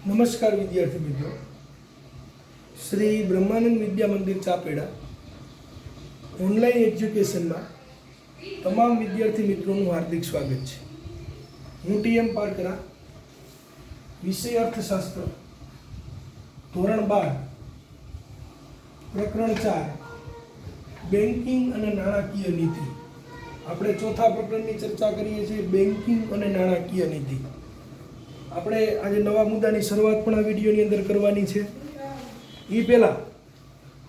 નમસ્કાર વિદ્યાર્થી મિત્રો, શ્રી બ્રહ્માનંદ વિદ્યા મંદિર ચાપેડા ઓનલાઈન એજ્યુકેશનમાં તમામ વિદ્યાર્થી મિત્રોનું હાર્દિક સ્વાગત છે. હું ટીએમ પારકરા, વિષય અર્થશાસ્ત્ર, ધોરણ 12, પ્રકરણ 4, બેન્કિંગ અને નાણાકીય નીતિ. આપણે ચોથા પ્રકરણની ચર્ચા કરીએ છીએ, બેન્કિંગ અને નાણાકીય નીતિ. આપણે આજે નવા મુદ્દાની શરૂઆત પણ આ વિડીયોની અંદર કરવાની છે. એ પહેલાં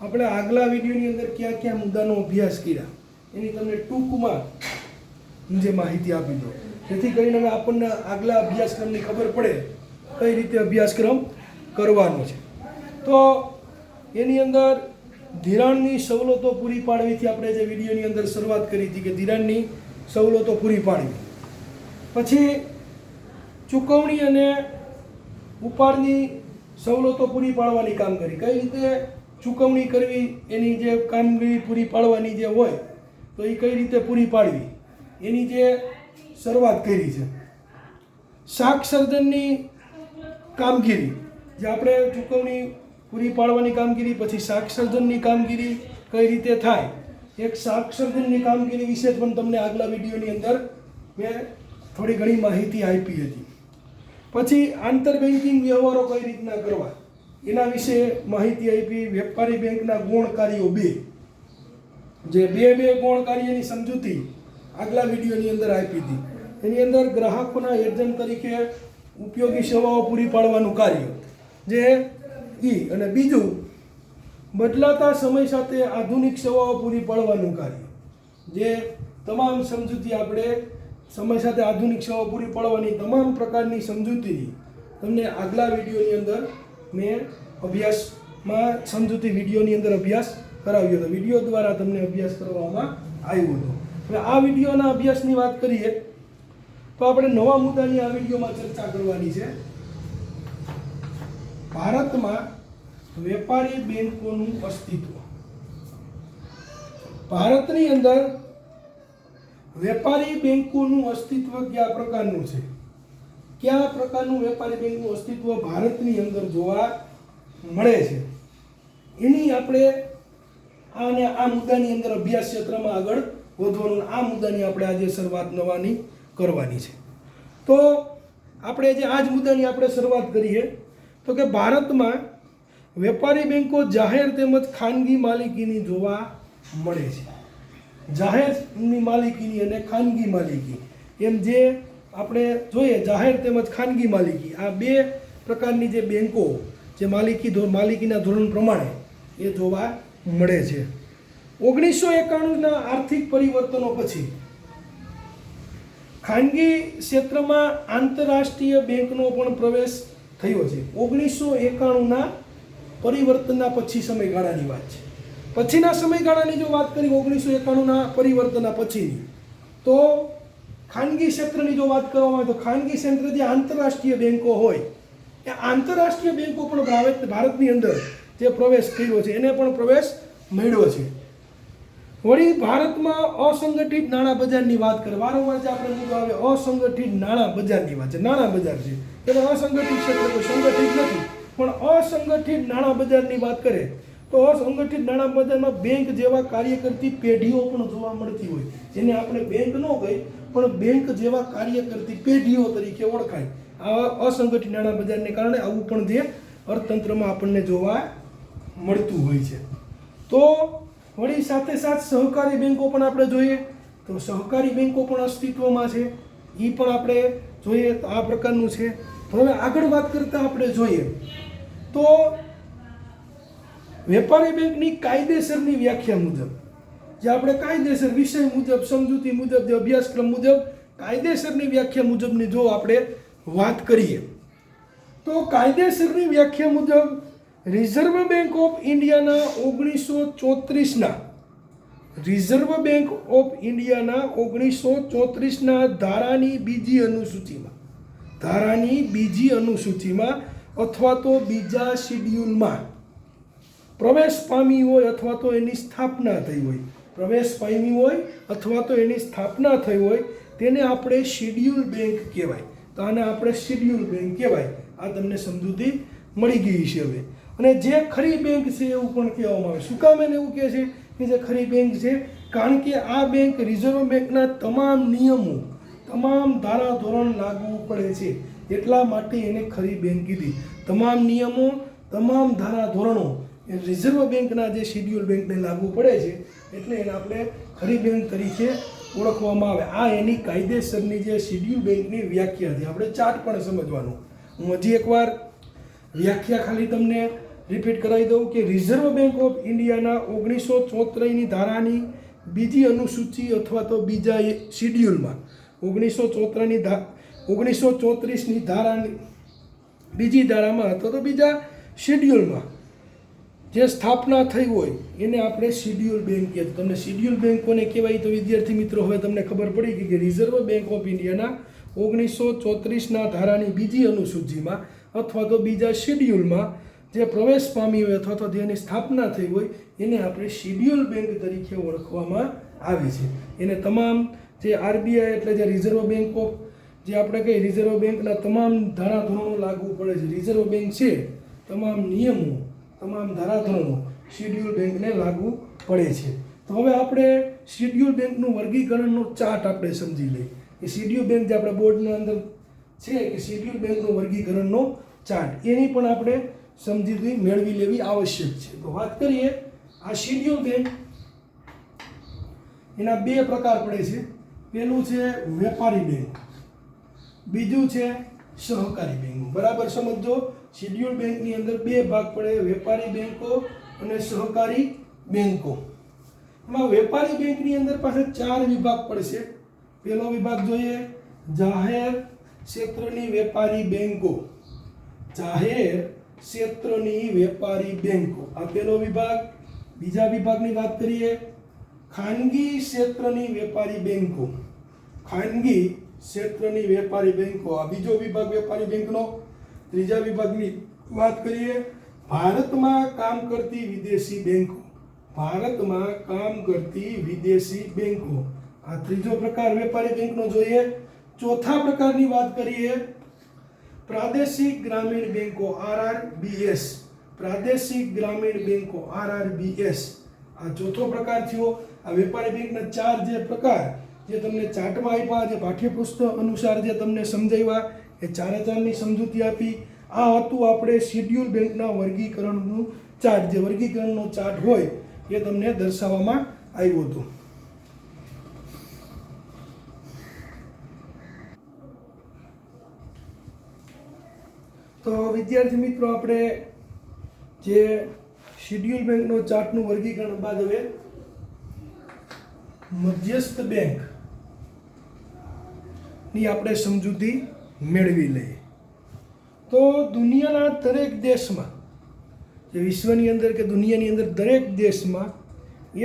આપણે આગલા વિડીયોની અંદર કયા કયા મુદ્દાનો અભ્યાસ કર્યા એની તમને ટૂંકમાં જે માહિતી આપી દો, જેથી કરીને હવે આપણને આગલા અભ્યાસક્રમની ખબર પડે કઈ રીતે અભ્યાસક્રમ કરવાનો છે. તો એની અંદર ધિરાણની સવલતો પૂરી પાડવીથી આપણે જે વિડીયોની અંદર શરૂઆત કરી હતી કે ધિરાણની સવલતો પૂરી પાડવી, પછી ચૂકવણી અને ઉપાડની સવલતો પૂરી પાડવાની કામગીરી, કઈ રીતે ચૂકવણી કરવી એની જે કામગીરી પૂરી પાડવાની જે હોય તો એ કઈ રીતે પૂરી પાડવી એની જે શરૂઆત કરી છે. શાક સર્જનની કામગીરી, જે આપણે ચૂકવણી પૂરી પાડવાની કામગીરી, પછી શાક સર્જનની કામગીરી કઈ રીતે થાય, એક શાક સર્જનની કામગીરી વિશે પણ તમને આગલા વિડીયોની અંદર મેં થોડી ઘણી માહિતી આપી હતી. પછી આંતર બેન્કિંગ વ્યવહારો કઈ રીતના કરવા એના વિશે માહિતી આપી. વેપારી બેંકના ગુણકારીઓ 2, જે બે ગુણકારીઓની સમજૂતી આગલા વિડીયોની અંદર આપી હતી. એની અંદર ગ્રાહકોના એજન્ટ તરીકે ઉપયોગી સેવાઓ પૂરી પાડવાનું કાર્ય, જે અને બીજું બદલાતા સમય સાથે આધુનિક સેવાઓ પૂરી પાડવાનું કાર્ય. જે તમામ સમજૂતી આપણે સમય સાથે આધુનિક સેવાઓ પૂરી પાડવાની તમામ પ્રકારની સમજૂતીની તમને આગલા વિડીયોની અંદર મેં અભ્યાસમાં સમજૂતી વિડીયોની અંદર અભ્યાસ કરાવ્યો હતો. વિડીયો દ્વારા તમને અભ્યાસ કરવામાં આવ્યો હતો. હવે આ વિડીયોના અભ્યાસની વાત કરીએ તો આપણે નવા મુદ્દાની આ વિડીયોમાં ચર્ચા કરવાની છે. ભારતમાં વેપારી બેંકોનું અસ્તિત્વ. ભારતની અંદર વેપારી બેંકોનું અસ્તિત્વ કયા પ્રકારનું છે, કયા પ્રકારનું વેપારી બેંકનું અસ્તિત્વ ભારતની અંદર જોવા મળે છે, એની આપણે આ મુદ્દાની અંદર અભ્યાસ ક્ષેત્રમાં આગળ વધવાનું. આ મુદ્દાની આપણે આજે શરૂઆત નવાની કરવાની છે. તો આપણે જે આ જ મુદ્દાની આપણે શરૂઆત કરીએ તો કે ભારતમાં વેપારી બેંકો જાહેર તેમજ ખાનગી માલિકીની જોવા મળે છે. જાહેરની માલિકીની અને ખાનગી માલિકી, એમ જે આપણે જોઈએ જાહેર તેમજ ખાનગી માલિકી, આ 2 પ્રકારની જે બેંકો જે માલિકીના ધોરણ પ્રમાણે એ જોવા મળે છે. 1991ના આર્થિક પરિવર્તનો પછી ખાનગી ક્ષેત્રમાં આંતરરાષ્ટ્રીય બેંકનો પણ પ્રવેશ થયો છે. 1991ના પરિવર્તનના પછી સમયગાળાની વાત છે. પછીના સમયગાળાની જો વાત કરી 1991ના પરિવર્તનના પછીની, તો ખાનગી ક્ષેત્રની જો વાત કરવામાં આવે તો ખાનગી ક્ષેત્ર જે આંતરરાષ્ટ્રીય બેંકો હોય એ આંતરરાષ્ટ્રીય બેંકો પણ ભારતની અંદર જે પ્રવેશ કર્યો છે એને પણ પ્રવેશ મળ્યો છે. વળી ભારતમાં અસંગઠિત નાણાં બજારની વાત કરીએ, વારંવાર જે આપણે મુદ્દો આવે અસંગઠિત નાણાં બજારની વાત છે. નાણાં બજાર છે એટલે અસંગઠિત ક્ષેત્ર, કોઈ સંગઠિત નથી, પણ અસંગઠિત નાણાં બજારની વાત કરે તો અસંગઠિત નાણાં બજારમાં બેંક જેવા કાર્ય કરતી પેઢીઓ પણ જોવા મળતી હોય, જેને આપણે બેંક ન કહી પણ બેંક જેવા કાર્ય કરતી પેઢીઓ તરીકે ઓળખાય. આ અસંગઠિત નાણાં બજારને કારણે આવું પણ જે અર્થતંત્રમાં આપણને જોવા મળતું હોય છે. તો વળી સાથે સહકારી બેંકો પણ આપણે જોઈએ તો સહકારી બેંકો પણ અસ્તિત્વમાં છે, એ પણ આપણે જોઈએ તો આ પ્રકારનું છે. તો હવે આગળ વાત કરતાં આપણે જોઈએ તો વેપારી બેંકની કાયદેસરની વ્યાખ્યા મુજબ, જે આપણે કાયદેસર વિષય મુજબ, સમજૂતી મુજબ, જે અભ્યાસક્રમ મુજબ કાયદેસરની વ્યાખ્યા મુજબની જો આપણે વાત કરીએ તો કાયદેસરની વ્યાખ્યા મુજબ રિઝર્વ બેંક ઓફ ઇન્ડિયાના 1934ના ધારાની બીજી અનુસૂચિમાં અથવા તો બીજા શિડ્યુલમાં પ્રવેશ પામી હોય અથવા તો એની સ્થાપના થઈ હોય તેને આપણે શિડ્યુલ બેંક કહેવાય. તો આને આપણે શિડ્યુલ બેંક કહેવાય. આ તમને સમજૂતી મળી ગઈ છે હવે. અને જે ખરી બેંક છે એવું પણ કહેવામાં આવે. શું કામ એને એવું કહે છે કે જે ખરી બેંક છે? કારણ કે આ બેંક રિઝર્વ બેંકના તમામ નિયમો, તમામ ધારાધોરણ લાગુ પડે છે, એટલા માટે એને ખરી બેંક કીધી. તમામ નિયમો, તમામ ધારાધોરણો એ રિઝર્વ બેંકના જે શિડ્યુલ બેંકને લાગુ પડે છે, એટલે એને આપણે ખરી બેંક તરીકે ઓળખવામાં આવે. આ એની કાયદેસરની જે શિડ્યુલ બેંકની વ્યાખ્યા છે. આપણે ચાર્ટ પણ સમજવાનું. હું હજી એકવાર વ્યાખ્યા ખાલી તમને રિપીટ કરાવી દઉં કે રિઝર્વ બેંક ઓફ ઇન્ડિયાના 1934ની ધારાની બીજી અનુસૂચિ અથવા તો બીજા શિડ્યુલમાં 1934ની ધારાની બીજી ધારામાં અથવા તો બીજા શિડ્યુલમાં જે સ્થાપના થઈ હોય એને આપણે શિડ્યુલ બેંક કહીએ. તમને શિડ્યુલ બેંક કોને કહેવાય? તો વિદ્યાર્થી મિત્રો હવે તમને ખબર પડી ગઈ કે રિઝર્વ બેંક ઓફ ઇન્ડિયાના 1934ના ધારાની બીજી અનુસૂચિમાં અથવા તો બીજા શિડ્યુલમાં જે પ્રવેશ પામી હોય અથવા તો જેની સ્થાપના થઈ હોય એને આપણે શિડ્યુલ બેંક તરીકે ઓળખવામાં આવે છે. એને તમામ જે આરબીઆઈ એટલે જે રિઝર્વ બેંક ઓફ જે આપણે કહીએ રિઝર્વ બેંકના તમામ ધારાધોરણો લાગુ પડે છે. રિઝર્વ બેંક છે તમામ નિયમો, તમામ ધારાધોરણો શિડ્યુલ બેંકને લાગુ પડે છે. તો હવે આપણે શિડ્યુલ બેંકનું વર્ગીકરણનો ચાર્ટ આપણે સમજી લઈએ. એ શિડ્યુલ બેંક જે આપણે બોર્ડના અંદર છે કે શિડ્યુલ બેંકનું વર્ગીકરણનો ચાર્ટ, એની પણ આપણે સમજી મેળવી લેવી આવશ્યક છે. તો વાત કરીએ આ શિડ્યુલ બેંક, એના બે પ્રકાર પડે છે. પહેલું છે વેપારી બેંક, બીજું છે સહકારી બેંક. બરાબર સમજો. શિડ્યુલ બેંકની અંદર બે ભાગ પડે, વેપારી બેંકો અને સહકારી બેંકો. એમાં વેપારી બેંકની અંદર પાસે 4 વિભાગ પડશે. પહેલો વિભાગ જોઈએ જાહેર ક્ષેત્રની વેપારી બેંકો. જાહેર ક્ષેત્રની વેપારી બેંકો આ પહેલો વિભાગ. બીજા વિભાગની વાત કરીએ ખાનગી ક્ષેત્રની વેપારી બેંકો. ખાનગી ક્ષેત્રની વેપારી બેંકો આ બીજો વિભાગ વેપારી બેંકનો. ત્રીજા વિભાગની વાત કરીએ ભારતમાં કામ કરતી વિદેશી બેંકો. ભારતમાં કામ કરતી વિદેશી બેંકો આ ત્રીજો પ્રકાર વેપારી બેંકનો જોઈએ. ચોથા પ્રકારની વાત કરીએ પ્રાદેશિક ગ્રામીણ બેંકો RRBS. પ્રાદેશિક ગ્રામીણ બેંકો RRBS આ ચોથો પ્રકાર થયો. આ વેપારી બેંકના 4 જે પ્રકાર જે તમને ચાર્ટમાં આપ્યા, જે પાઠ્યપુસ્તક અનુસાર જે તમને સમજાવ્યા, એ 4-4ની સમજૂતી આપી. આ હતું આપણે શિડ્યુલ બેંકના વર્ગીકરણનું ચાર્ટ. જે વર્ગીકરણનો ચાર્ટ હોય એ તમને દર્શાવવામાં આવ્યું હતું. તો વિદ્યાર્થી મિત્રો આપણે જે શિડ્યુલ બેંકનો ચાર્ટનું વર્ગીકરણ બાદ હવે મધ્યસ્થ બેંક ની આપણે સમજૂતી મેળવી લઈએ. તો દુનિયાના દરેક દેશમાં, જે વિશ્વની અંદર કે દુનિયાની અંદર દરેક દેશમાં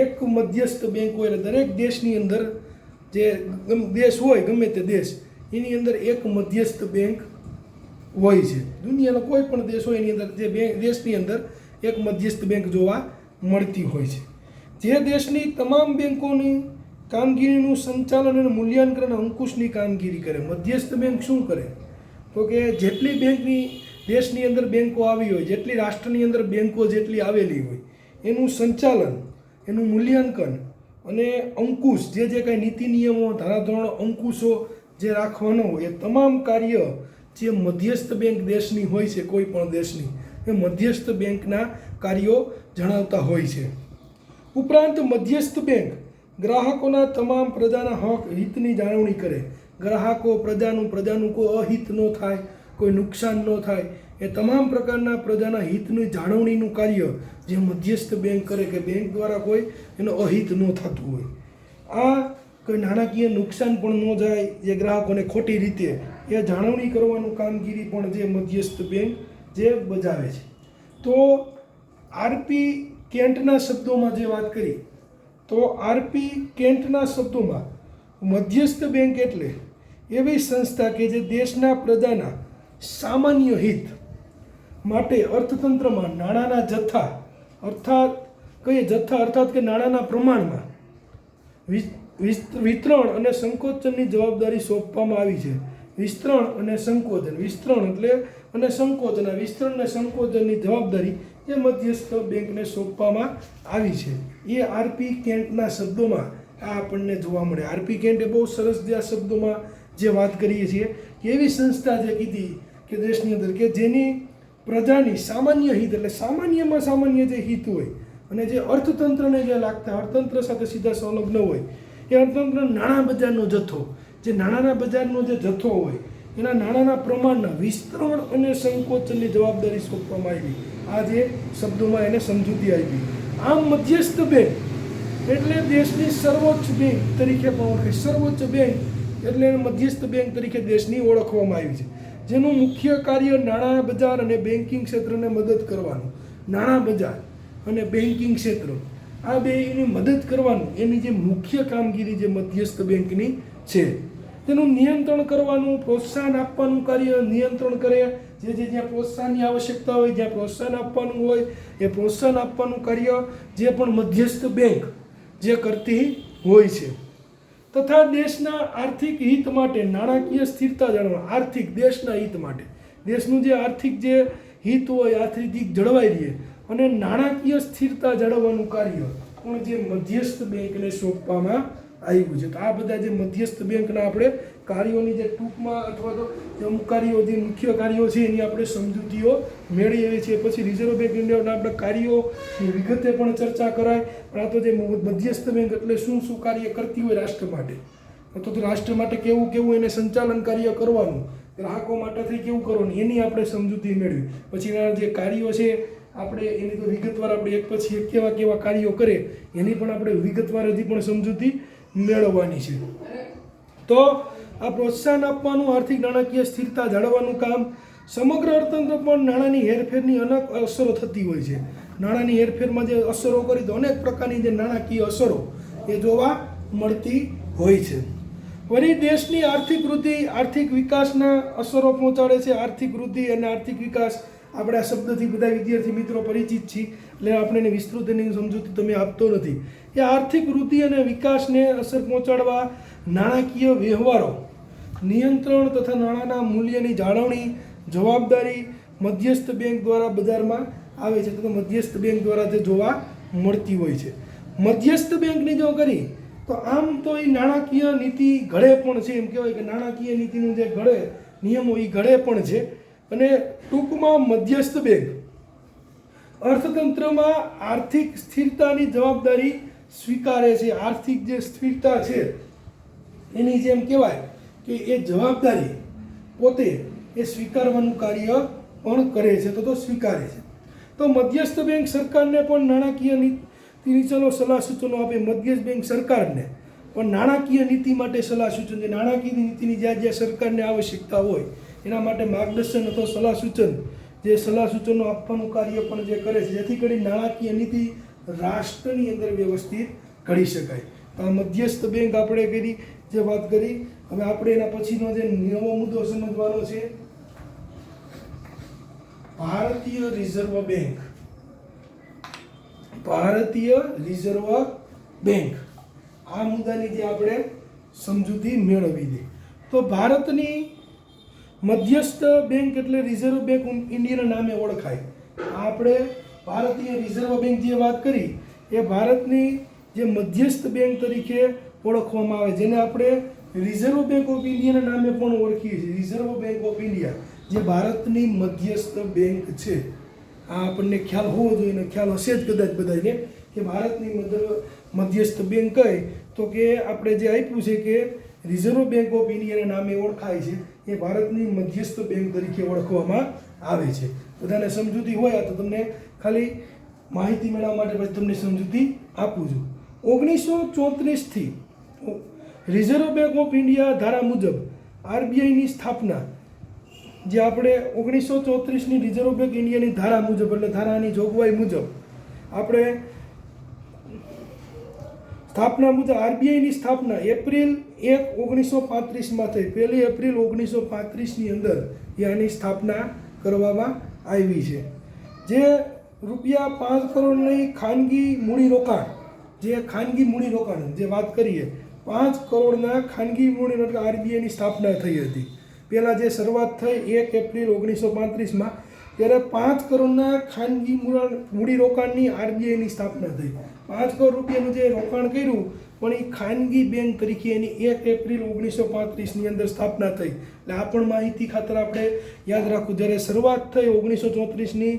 એક મધ્યસ્થ બેંક હોય. એટલે દરેક દેશની અંદર જે દેશ હોય ગમે તે દેશ એની અંદર એક મધ્યસ્થ બેંક હોય છે. દુનિયાનો કોઈ પણ દેશ હોય એની અંદર જે દેશની અંદર એક મધ્યસ્થ બેંક જોવા મળતી હોય છે. જે દેશની તમામ બેંકોની કામગીરીનું સંચાલન અને મૂલ્યાંકન અંકુશની કામગીરી કરે. મધ્યસ્થ બેંક શું કરે? તો કે જેટલી બેંકની દેશની અંદર બેંકો આવી હોય, જેટલી રાષ્ટ્રની અંદર બેંકો જેટલી આવેલી હોય, એનું સંચાલન, એનું મૂલ્યાંકન અને અંકુશ જે કંઈ નીતિ નિયમો, ધારાધોરણો, અંકુશો જે રાખવાનો હોય એ તમામ કાર્ય જે મધ્યસ્થ બેંક દેશની હોય છે, કોઈ પણ દેશની, એ મધ્યસ્થ બેંકના કાર્યો જણાવતા હોય છે. ઉપરાંત મધ્યસ્થ બેંક ગ્રાહકોના તમામ પ્રજાના હક હિતની જાળવણી કરે. ગ્રાહકો, પ્રજાનું કોઈ અહિત ન થાય, કોઈ નુકસાન ન થાય, એ તમામ પ્રકારના પ્રજાના હિતની જાળવણીનું કાર્ય જે મધ્યસ્થ બેંક કરે કે બેંક દ્વારા કોઈ એનો અહિત ન થતું હોય. આ કોઈ નાણાકીય નુકસાન પણ ન જાય જે ગ્રાહકોને ખોટી રીતે, એ જાળવણી કરવાનું કામગીરી પણ જે મધ્યસ્થ બેંક જે બજાવે છે. તો આરપી કેન્ટના શબ્દોમાં જે વાત કરી, તો આરપી કેન્ટના શબ્દોમાં મધ્યસ્થ બેંક એટલે એવી સંસ્થા કે જે દેશના પ્રજાના સામાન્ય હિત માટે અર્થતંત્રમાં નાણાંના જથ્થા અર્થાત કે નાણાંના પ્રમાણમાં વિતરણ અને સંકોચનની જવાબદારી સોંપવામાં આવી છે. વિસ્તરણ અને સંકોચન. વિસ્તરણ એટલે અને સંકોચન. આ વિસ્તરણ અને સંકોચનની જવાબદારી એ મધ્યસ્થ બેંકને સોંપવામાં આવી છે. એ આરપી કેન્ટના શબ્દોમાં આ આપણને જોવા મળે. આરપી કેન્ટે બહુ સરસ જે આ શબ્દોમાં જે વાત કરીએ છીએ કે એવી સંસ્થા જે કીધી કે દેશની અંદર કે જેની પ્રજાની સામાન્ય હિત એટલે સામાન્યમાં સામાન્ય જે હિત હોય અને જે અર્થતંત્રને જે લાગતા અર્થતંત્ર સાથે સીધા સંલગ્ન હોય એ અર્થતંત્ર નાણાં બજારનો જથ્થો જે નાણાંના બજારનો જે જથ્થો હોય એના નાણાંના પ્રમાણના વિસ્તરણ અને સંકોચનની જવાબદારી સોંપવામાં આવી. આ જે શબ્દોમાં એને સમજૂતી આપી. આમ મધ્યસ્થ બેંક એટલે દેશની સર્વોચ્ચ બેંક તરીકે પણ ઓળખાય. સર્વોચ્ચ બેંક એટલે મધ્યસ્થ બેંક તરીકે દેશની ઓળખવામાં આવી છે, જેનું મુખ્ય કાર્ય નાણાં બજાર અને બેન્કિંગ ક્ષેત્રને મદદ કરવાનું. નાણાં બજાર અને બેન્કિંગ ક્ષેત્ર આ બેની મદદ કરવાનું એની જે મુખ્ય કામગીરી જે મધ્યસ્થ બેંકની છે. તેનું નિયંત્રણ કરવાનું, પ્રોત્સાહન આપવાનું કાર્ય નિયંત્રણ કરે. જ્યાં પ્રોત્સાહનની આવશ્યકતા હોય, જ્યાં પ્રોત્સાહન આપવાનું હોય એ પ્રોત્સાહન આપવાનું કાર્ય જે પણ મધ્યસ્થ બેંક જે કરતી હોય છે. તથા દેશના આર્થિક હિત માટે નાણાકીય સ્થિરતા જાળવવા. આર્થિક દેશના હિત માટે દેશનું જે આર્થિક જે હિત હોય આર્થિક હિત જળવાઈ રહે અને નાણાકીય સ્થિરતા જાળવવાનું કાર્ય પણ જે મધ્યસ્થ બેંકને સોંપવામાં આવ્યું છે. તો આ બધા જે મધ્યસ્થ બેંકના આપણે કાર્યોની જે ટૂંકમાં અથવા તો જે અમુક કાર્યો જે મુખ્ય કાર્યો છે એની આપણે સમજૂતીઓ મેળવીએ છીએ. પછી રિઝર્વ બેંક ઇન્ડિયાના આપણે કાર્યોની વિગતે પણ ચર્ચા કરાય. પણ આ તો જે મધ્યસ્થ બેંક એટલે શું શું કાર્ય કરતી હોય રાષ્ટ્ર માટે, અથવા તો રાષ્ટ્ર માટે કેવું કેવું એને સંચાલન કાર્ય કરવાનું, ગ્રાહકો માટેથી કેવું કરવાનું એની આપણે સમજૂતી મેળવી. પછી એના જે કાર્યો છે આપણે એની તો વિગતવાર આપણે એક પછી એક કેવા કેવા કાર્યો કરે એની પણ આપણે વિગતવાર હજી પણ સમજૂતી મેળવવાની છે. તો આ પ્રોત્સાહન આપવાનું, આર્થિક નાણાકીય સ્થિરતા જાળવવાનું કામ. સમગ્ર અર્થતંત્ર પણ નાણાંની હેરફેરની અનેક અસરો થતી હોય છે. નાણાંની હેરફેરમાં જે અસરો કરી તો અનેક પ્રકારની જે નાણાકીય અસરો એ જોવા મળતી હોય છે. વળી દેશની આર્થિક વૃદ્ધિ, આર્થિક વિકાસના અસરો પહોંચાડે છે. આર્થિક વૃદ્ધિ અને આર્થિક વિકાસ આપણે આ શબ્દથી બધા વિદ્યાર્થી મિત્રો પરિચિત છીએ એટલે આપણે એને વિસ્તૃત એની સમજૂતી તમે આપતો નથી. એ આર્થિક વૃદ્ધિ અને વિકાસને અસર પહોંચાડવા નાણાકીય વ્યવહારો નિયંત્રણ તથા નાણાંના મૂલ્યની જાળવણી જવાબદારી મધ્યસ્થ બેંક દ્વારા બજારમાં આવે છે. તો મધ્યસ્થ બેંક દ્વારા જે જોવા મળતી હોય છે. મધ્યસ્થ બેંકની જો કરી તો આમ તો એ નાણાકીય નીતિ ઘડે પણ છે. એમ કહેવાય કે નાણાકીય નીતિનું જે ઘડે નિયમો એ ઘડે પણ છે. અને ટૂંકમાં મધ્યસ્થ બેંક અર્થતંત્રમાં આર્થિક સ્થિરતાની જવાબદારી સ્વીકારે છે. આર્થિક જે સ્થિરતા છે એની જેમ કહેવાય કે એ જવાબદારી પોતે એ સ્વીકારવાનું કાર્ય પણ કરે છે. તો સ્વીકારે છે. તો મધ્યસ્થ બેંક સરકારને પણ નાણાકીય નીતિની ચલો સલાહ સૂચનો આપે. મધ્યસ્થ બેંક સરકારને પણ નાણાકીય નીતિ માટે સલાહ સૂચન છે. નાણાકીય નીતિની જ્યાં જ્યાં સરકારને આવશ્યકતા હોય એના માટે માર્ગદર્શન અથવા સલાહ સૂચન જે સલાહ સૂચનો આપવાનું કાર્ય પણ જે કરે છે, જેથી કરી નાણાકીય નીતિ રાષ્ટ્રની અંદર વ્યવસ્થિત ઘડી શકાય. તો આ મધ્યસ્થ બેંક આપણે કરી જે વાત કરી. હવે આપણે એના પછીનો જે નવો મુદ્દો સમજવાનો છે ભારતીય રિઝર્વ બેંક. ભારતીય રિઝર્વ બેંક આ મુદ્દાની જે આપણે સમજૂતી મેળવી દે. તો ભારતની મધ્યસ્થ બેંક એટલે રિઝર્વ બેંક ઇન્ડિયાના નામે ઓળખાય. આપણે ભારતીય રિઝર્વ બેંક જે વાત કરી એ ભારતની જે મધ્યસ્થ બેંક તરીકે ઓળખવામાં આવે, જેને આપણે રિઝર્વ બેંક ઓફ ઇન્ડિયાના નામે પણ ઓળખીએ છીએ. રિઝર્વ બેંક ઓફ ઇન્ડિયા જે ભારતની મધ્યસ્થ બેંક છે. આ આપણને ખ્યાલ હોવો જોઈએ ને ખ્યાલ હશે જ કદાચ બધાને કે ભારતની મધ્યસ્થ બેંક કઈ તો કે આપણે જે આપ્યું છે કે રિઝર્વ બેંક ઓફ ઇન્ડિયાના નામે ઓળખાય છે. એ ભારતની મધ્યસ્થ બેંક તરીકે ઓળખવામાં આવે છે. બધાને સમજૂતી હોય તો તમને ખાલી માહિતી મેળવવા માટે પછી તમને સમજૂતી આપું છું. 1934થી રિઝર્વ બેંક ઓફ ઇન્ડિયા ધારા મુજબ આરબીઆઈની સ્થાપના જે આપણે 1934ની રિઝર્વ બેંક ઇન્ડિયાની ધારા મુજબ એટલે ધારાની જોગવાઈ મુજબ આપણે સ્થાપના મુજબ આરબીઆઈની સ્થાપના એપ્રિલ 1, 1935માં થઈ. 1 એપ્રિલ 1935ની અંદર આની સ્થાપના કરવામાં આવી છે. જે રૂપિયા 5 કરોડની ખાનગી મૂડીરોકાણ જે વાત કરીએ 5 કરોડના ખાનગી મૂડીરોકાણ આરબીઆઈની સ્થાપના થઈ હતી. પહેલાં જે શરૂઆત થઈ 1 એપ્રિલ 1935માં, ત્યારે 5 કરોડના ખાનગી મૂડીરોકાણની આરબીઆઈની સ્થાપના થઈ. 5 કરોડ રૂપિયાનું જે રોકાણ કર્યું, પણ એ ખાનગી બેંક તરીકે એની 1 એપ્રિલ 1935ની અંદર સ્થાપના થઈ. એટલે આ પણ માહિતી ખાતર આપણે યાદ રાખવું. જ્યારે શરૂઆત થઈ 1934ની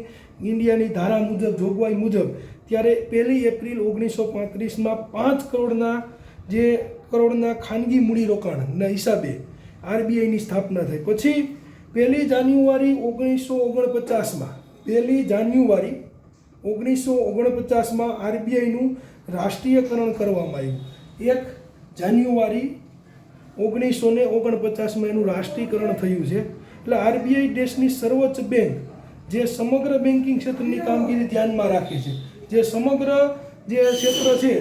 ઇન્ડિયાની ધારા મુજબ, જોગવાઈ મુજબ, ત્યારે 1 એપ્રિલ 1935માં 5 કરોડના ખાનગી મૂડીરોકાણના હિસાબે આરબીઆઈની સ્થાપના થઈ. પછી 1 જાન્યુઆરી 1949માં 1 જાન્યુઆરી 1949માં આરબીઆઈનું રાષ્ટ્રીયકરણ કરવામાં આવ્યું. 1 જાન્યુઆરી 1949માં એનું રાષ્ટ્રીયકરણ થયું છે. એટલે આરબીઆઈ દેશની સર્વોચ્ચ બેંક જે સમગ્ર બેન્કિંગ ક્ષેત્રની કામગીરી ધ્યાનમાં રાખે છે, જે સમગ્ર જે ક્ષેત્ર છે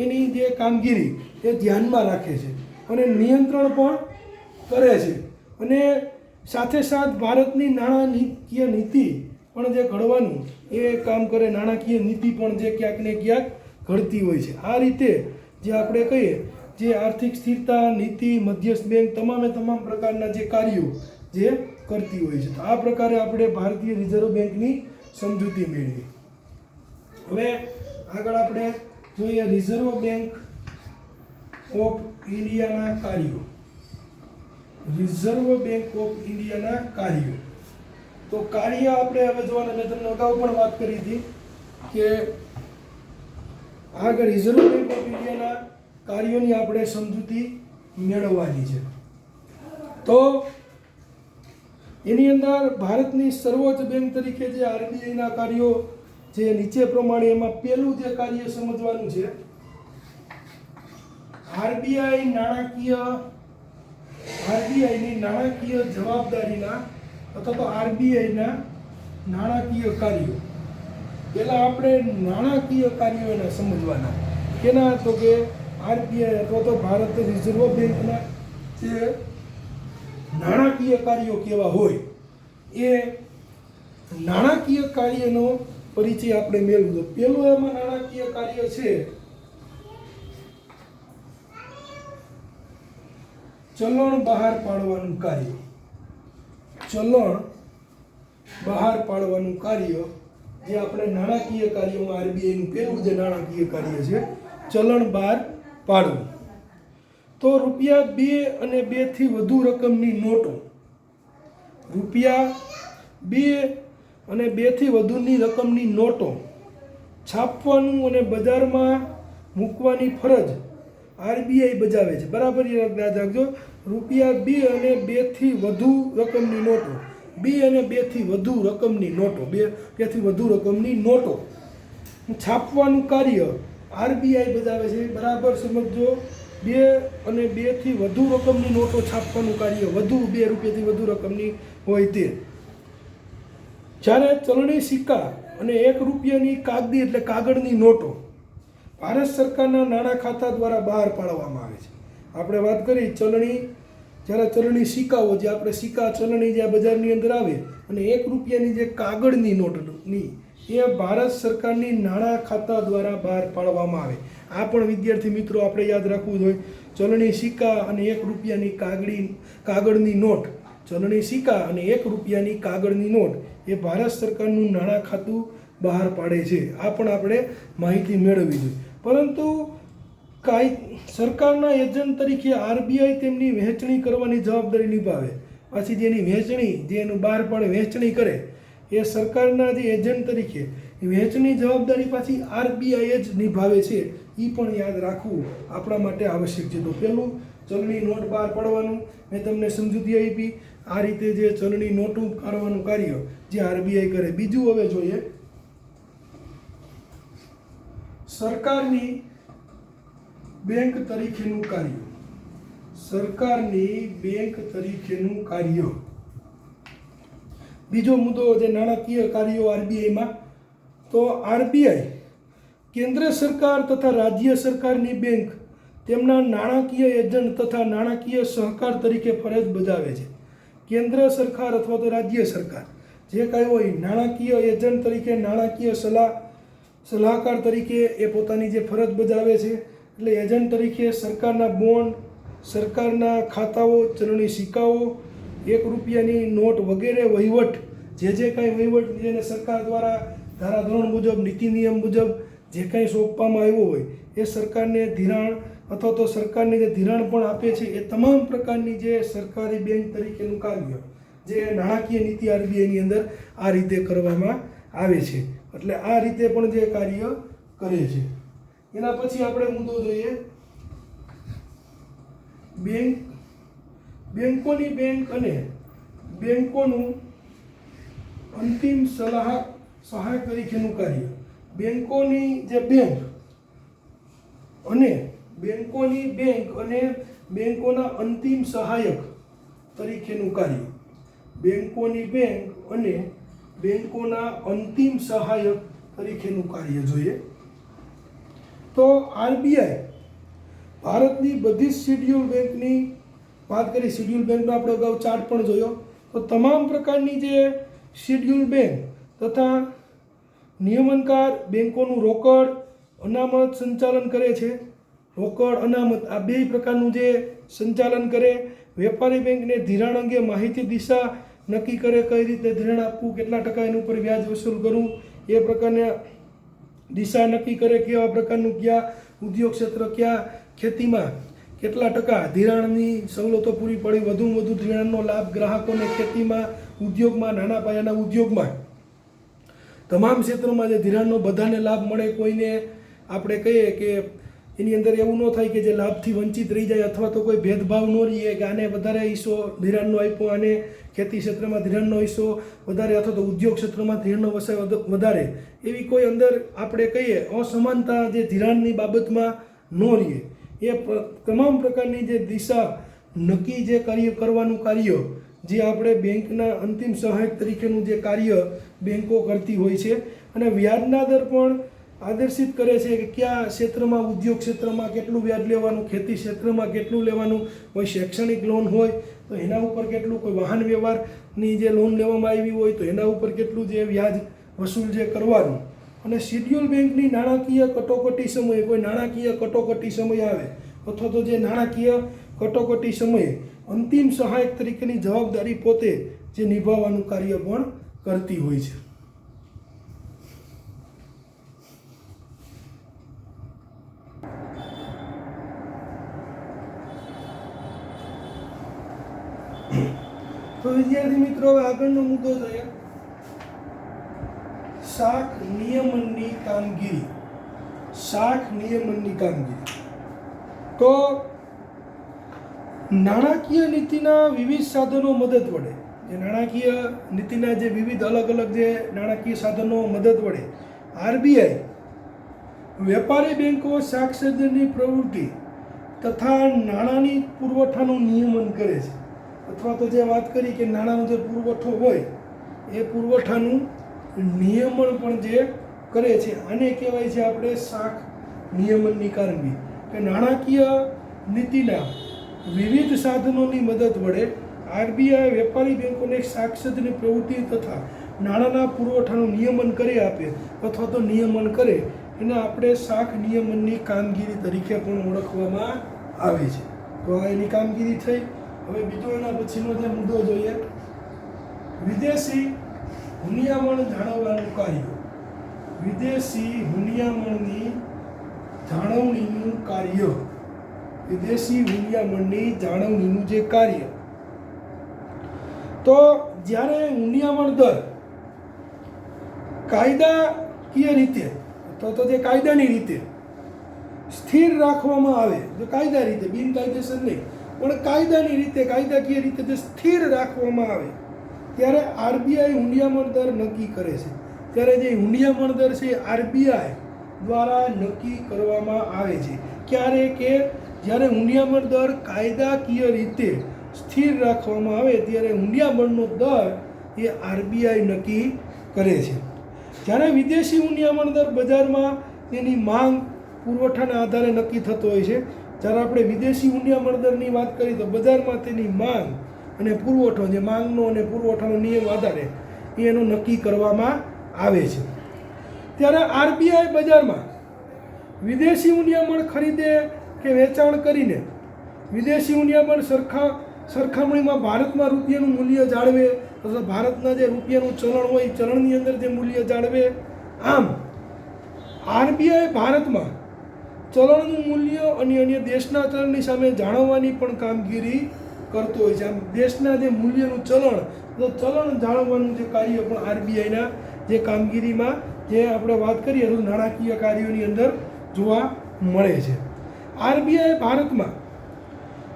એની જે કામગીરી એ ધ્યાનમાં રાખે છે અને નિયંત્રણ પણ કરે છે. અને સાથે સાથ ભારતની નાણાકીય નીતિ પણ જે ઘડવાનું એ કામ કરે. નાણાકીય નીતિ પણ જે ક્યાંક ને ક્યાંક ઘડતી હોય છે. આ રીતે જે આપણે કહીએ, જે આર્થિક સ્થિરતા નીતિ, મધ્યસ્થ બેંક, તમામ પ્રકારના જે કાર્યો જે કરતી હોય છે. તો આ પ્રકારે આપણે ભારતીય રિઝર્વ બેંકની સમજૂતી મેળવી. હવે આગળ આપણે જોઈએ રિઝર્વ બેંક ઓફ ઇન્ડિયાના કાર્યો. રિઝર્વ બેંક ઓફ ઇન્ડિયાના કાર્યો. તો કાર્ય આપણે હવે જોવાના, મેં તમને અગાઉ પણ વાત કરી હતી કે આગળ રિઝર્વ બેંક ઓફ ઇન્ડિયાના કાર્યોની આપણે સમજૂતી મેળવવાની છે. તો એની અંદર ભારતની સર્વોચ્ચ બેંક તરીકે જે આરબીઆઈના કાર્યો જે નીચે પ્રમાણે, એમાં પહેલું જે કાર્ય સમજવાનું છે, આરબીઆઈની નાણાકીય જવાબદારીના અથવા તો આરબીઆઈના નાણાકીય કાર્યો. પહેલાં આપણે નાણાકીય કાર્યો એના સમજવાના. કેના? તો કે આરબીઆઈ અથવા તો ભારત રિઝર્વ બેંકના જે નાણાકીય કાર્યો કેવા હોય, એ નાણાકીય કાર્યનો પરિચય આપણે મેળવવો. પહેલું એમાં નાણાકીય કાર્ય છે ચલણ બહાર પાડવાનું કાર્ય. ચલણ બહાર પાડવાનું કાર્ય જે આપણે નાણાકીય કાર્યોમાં આરબીઆઈનું પહેલું જે નાણાકીય કાર્ય છે, ચલણ બહાર પાડવું. તો રૂપિયા 2 અને 2 થી વધુ રકમની નોટો, રૂપિયા 2 અને 2 થી વધુની રકમની નોટો છાપવાનું અને બજારમાં મૂકવાની ફરજ આરબીઆઈ બજાવે છે. બરાબર યાદ રાખજો. રૂપિયા 2 અને 2 થી વધુ રકમની નોટો, 2 અને 2 થી વધુ રકમની નોટો, 2 થી વધુ રકમની નોટો છાપવાનું કાર્ય આરબીઆઈ બજાવે છે. બરાબર સમજો. 2 અને 2 થી વધુ રકમની નોટો છાપવાનું કાર્ય, વધુ 2 રૂપિયાથી વધુ રકમની હોય તે. જ્યારે ચલણી સિક્કા અને 1 રૂપિયાની કાગદી એટલે કાગળની નોટો ભારત સરકારના નાણાં ખાતા દ્વારા બહાર પાડવામાં આવે છે. આપણે વાત કરી જ્યારે ચલણી સિક્કાઓ, જે આપણે સિક્કા ચલણી જે બજારની અંદર આવે, અને 1 રૂપિયાની જે કાગળની નોટની, એ ભારત સરકારની નાણાં ખાતા દ્વારા બહાર પાડવામાં આવે. આ પણ વિદ્યાર્થી મિત્રો આપણે યાદ રાખવું જોઈએ. ચલણી સિક્કા અને 1 રૂપિયાની કાગળની નોટ, ચલણી સિક્કા અને 1 રૂપિયાની કાગળની નોટ એ ભારત સરકારનું નાણાં ખાતું બહાર પાડે છે. આ પણ આપણે માહિતી મેળવવી જોઈએ. પરંતુ સરકારના એજન્ટ તરીકે આરબીઆઈ તેમની વહેંચણી કરવાની જવાબદારી નિભાવે. પાછી જેની વહેંચણી, જે એનું બહાર પાડે, વહેંચણી કરે, એ સરકારના જે એજન્ટ તરીકે વહેંચણી જવાબદારી પાછી આરબીઆઈ જ નિભાવે છે. એ પણ યાદ રાખવું આપણા માટે આવશ્યક છે. તો પહેલું ચલણી નોટ બહાર પાડવાનું મેં તમને સમજૂતી આપી. આ રીતે જે ચલણી નોટો કાઢવાનું કાર્ય જે આરબીઆઈ કરે. બીજું હવે જોઈએ સરકારની બેંક તરીકેનું કાર્ય. સરકારની બેંક તરીકેનું કાર્ય. બીજો મુદ્દો જે નાણાકીય કાર્યો આરબીઆઈમાં, તો આરબીઆઈ કેન્દ્ર સરકાર તથા રાજ્ય સરકારની બેંક તેમના નાણાકીય એજન્ટ તથા નાણાકીય સહકાર તરીકે ફરજ બજાવે છે. કેન્દ્ર સરકાર અથવા તો રાજ્ય સરકાર જે કાંઈ હોય, નાણાકીય એજન્ટ તરીકે, નાણાકીય સલાહકાર તરીકે એ પોતાની જે ફરજ બજાવે છે. એટલે એજન્ટ તરીકે સરકારના બોન્ડ, સરકારના ખાતાઓ, ચલણી સિક્કાઓ, રૂપિયાની નોટ વગેરે વહીવટ જે કાંઈ વહીવટ જેને સરકાર દ્વારા ધારાધોરણ મુજબ નીતિ નિયમ મુજબ જે કાંઈ સોંપવામાં આવ્યો હોય એ સરકારને ધિરાણ અથવા તો સરકારને જે ધિરાણ પણ આપે છે એ તમામ પ્રકારની જે સરકારી બેંક તરીકેનું કાર્ય જે નાણાકીય નીતિ આરબીઆઈની અંદર આ રીતે કરવામાં આવે છે. એટલે આ રીતે પણ જે કાર્ય કરે છે. એના પછી આપણે મુદ્દો જોઈએ બેંકોની બેંક અને બેંકોનું અંતિમ સહાયક તરીકેનું કાર્ય. બેંકોની જે બેંક અને બેંકોની બેંક અને બેંકોના અંતિમ સહાયક તરીકેનું કાર્ય. બેંકોની બેંક અને બેંકોના અંતિમ સહાયક તરીકેનું કાર્ય જોઈએ તો આરબીઆઈ ભારતની બધી જ શેડ્યુલ બેંકની વાત કરી. શેડ્યુલ બેંકનો આપણે અગાઉ ચાર્ટ પણ જોયો તો તમામ પ્રકારની જે શેડ્યુલ બેંક તથા નિયમનકાર બેંકોનું રોકડ અનામત સંચાલન કરે છે. રોકડ અનામત આ બે પ્રકારનું જે સંચાલન કરે. વેપારી બેંકને ધિરાણ અંગે માહિતી દિશા નક્કી કરે, કઈ રીતે ધિરાણ આપવું, કેટલા ટકા એના ઉપર વ્યાજ વસૂલ કરવું, એ પ્રકારના દિશા નક્કી કરે. કેવા પ્રકારનું કયા ઉદ્યોગ ક્ષેત્ર કયા ખેતીમાં કેટલા ટકા ધિરાણની સવલતો પૂરી પડી, વધુમાં વધુ ધિરાણનો લાભ ગ્રાહકોને ખેતીમાં, ઉદ્યોગમાં, નાના પાયાના ઉદ્યોગમાં, તમામ ક્ષેત્રોમાં જે ધિરાણનો બધાને લાભ મળે. કોઈને આપણે કહીએ કે એની અંદર એવું ન થાય કે જે લાભથી વંચિત રહી જાય અથવા તો કોઈ ભેદભાવ ન રહીએ કે આને વધારે હિસ્સો ધિરાણનો આપ્યો, આને ખેતી ક્ષેત્રમાં ધિરાણનો હિસ્સો વધારે અથવા તો ઉદ્યોગ ક્ષેત્રમાં ધિરાણનો વધારે, એવી કોઈ અંદર આપણે કહીએ અસમાનતા જે ધિરાણની બાબતમાં ન રહીએ. એ તમામ પ્રકારની જે દિશા નક્કી જે કાર્ય કરવાનું કાર્ય જે આપણે બેંકના અંતિમ સહાયક તરીકેનું જે કાર્ય બેંકો કરતી હોય છે. અને વ્યાજના દર પણ આદર્શિત કરે છે કે કયા ક્ષેત્રમાં, ઉદ્યોગ ક્ષેત્રમાં કેટલું વ્યાજ લેવાનું, ખેતી ક્ષેત્રમાં કેટલું લેવાનું, કોઈ શૈક્ષણિક લોન હોય તો એના ઉપર કેટલું, કોઈ વાહન વ્યવહારની જે લોન લેવામાં આવી હોય તો એના ઉપર કેટલું જે વ્યાજ વસૂલ જે કરવાનું. અને શેડ્યુલ બેંકની નાણાકીય કટોકટી સમયે કોઈ નાણાકીય કટોકટી સમય આવે અથવા તો જે નાણાકીય કટોકટી સમયે અંતિમ સહાયક તરીકેની જવાબદારી પોતે જે નિભાવવાનું કાર્ય પણ કરતી હોય છે. તો વિદ્યાર્થી મિત્રો હવે આગળનો મુદ્દો જોઈએ શાખ નિયમનની કામગીરી. શાખ નિયમનની કામગીરી તો નાણાકીય નીતિના વિવિધ સાધનો મદદ વડે, જે નાણાકીય નીતિના જે વિવિધ અલગ અલગ જે નાણાકીય સાધનો મદદ વડે આરબીઆઈ વેપારી બેંકો શાખ સર્જનની પ્રવૃત્તિ તથા નાણાંની પુરવઠાનું નિયમન કરે છે. અથવા તો જે વાત કરી કે નાણાંનો જે પુરવઠો હોય એ પુરવઠાનું નિયમન પણ જે કરે છે. આને કહેવાય છે આપણે શાખ નિયમનની કામગીરી. કે નાણાકીય નીતિના વિવિધ સાધનોની મદદ વડે આરબીઆઈ વેપારી બેંકોને શાખ સર્જનની પ્રવૃત્તિ તથા નાણાંના પુરવઠાનું નિયમન કરી આપે અથવા તો નિયમન કરે એને આપણે શાખ નિયમનની કામગીરી તરીકે પણ ઓળખવામાં આવે છે. તો આ એની કામગીરી થઈ. હવે બીજો એના પછીનો જે મુદ્દો જોઈએ વિદેશી હુંડિયામણ જાળવવાનું કાર્ય. વિદેશી હુંડિયામણની જાળવણીનું કાર્ય. વિદેશી હુંડિયામણની જાળવણીનું જે કાર્ય. તો જ્યારે હુંડિયામણ દર કાયદાકીય રીતે અથવા તો જે કાયદાની રીતે સ્થિર રાખવામાં આવે, જો કાયદા રીતે, બિનકાયદેસર નહીં પણ કાયદાની રીતે, કાયદાકીય રીતે જે સ્થિર રાખવામાં આવે ત્યારે આરબીઆઈ હુંડિયામણ દર નક્કી કરે છે. ત્યારે જે હુંડિયામણ દર છે આરબીઆઈ દ્વારા નક્કી કરવામાં આવે છે. ક્યારે કે જ્યારે હુંડિયામણ દર કાયદાકીય રીતે સ્થિર રાખવામાં આવે ત્યારે હુંડિયામણનો દર એ આરબીઆઈ નક્કી કરે છે. જ્યારે વિદેશી હુંડિયામણ દર બજારમાં તેની માંગ પુરવઠાના આધારે નક્કી થતો હોય છે. જ્યારે આપણે વિદેશી હુંડિયામણ દરની વાત કરીએ તો બજારમાં તેની માંગ અને પુરવઠો, જે માંગનો અને પુરવઠાનો નિયમ આધારે એનો નક્કી કરવામાં આવે છે. ત્યારે આરબીઆઈ બજારમાં વિદેશી હુંડિયામણ ખરીદે કે વેચાણ કરીને વિદેશી હુંડિયામણ સરખામણીમાં ભારતમાં રૂપિયાનું મૂલ્ય જાળવે અથવા ભારતના જે રૂપિયાનું ચલણ હોય ચલણની અંદર જે મૂલ્ય જાળવે. આમ આરબીઆઈ ભારતમાં ચલણનું મૂલ્ય અને અન્ય દેશના ચલણની સામે જાળવવાની પણ કામગીરી કરતો હોય છે. આમ દેશના જે મૂલ્યનું ચલણ તો ચલણ જાળવવાનું જે કાર્ય પણ આરબીઆઈના જે કામગીરીમાં જે આપણે વાત કરીએ તો નાણાકીય કાર્યોની અંદર જોવા મળે છે. આરબીઆઈ ભારતમાં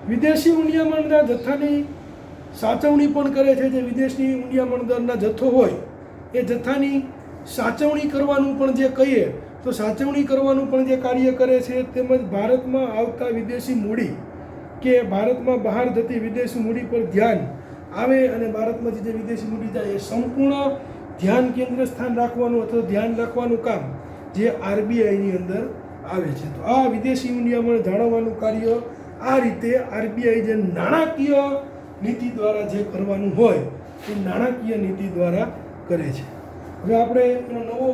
વિદેશી ઊંડિયામણના જથ્થાની સાચવણી પણ કરે છે. જે વિદેશી ઊંડિયામણ દરના જથ્થો હોય એ જથ્થાની સાચવણી કરવાનું પણ જે કહીએ તો સાચવણી કરવાનું પણ જે કાર્ય કરે છે. તેમજ ભારતમાં આવતા વિદેશી મૂડી કે ભારતમાં બહાર જતી વિદેશી મૂડી પર ધ્યાન આવે અને ભારતમાંથી જે વિદેશી મૂડી જાય એ સંપૂર્ણ ધ્યાન કેન્દ્ર સ્થાન રાખવાનું અથવા ધ્યાન રાખવાનું કામ જે આરબીઆઈની અંદર આવે છે. તો આ વિદેશી ઊંડિયામણ જાળવવાનું કાર્ય આ રીતે આરબીઆઈ જે નાણાકીય નીતિ દ્વારા જે કરવાનું હોય એ નાણાકીય નીતિ દ્વારા કરે છે. હવે આપણે એનો નવો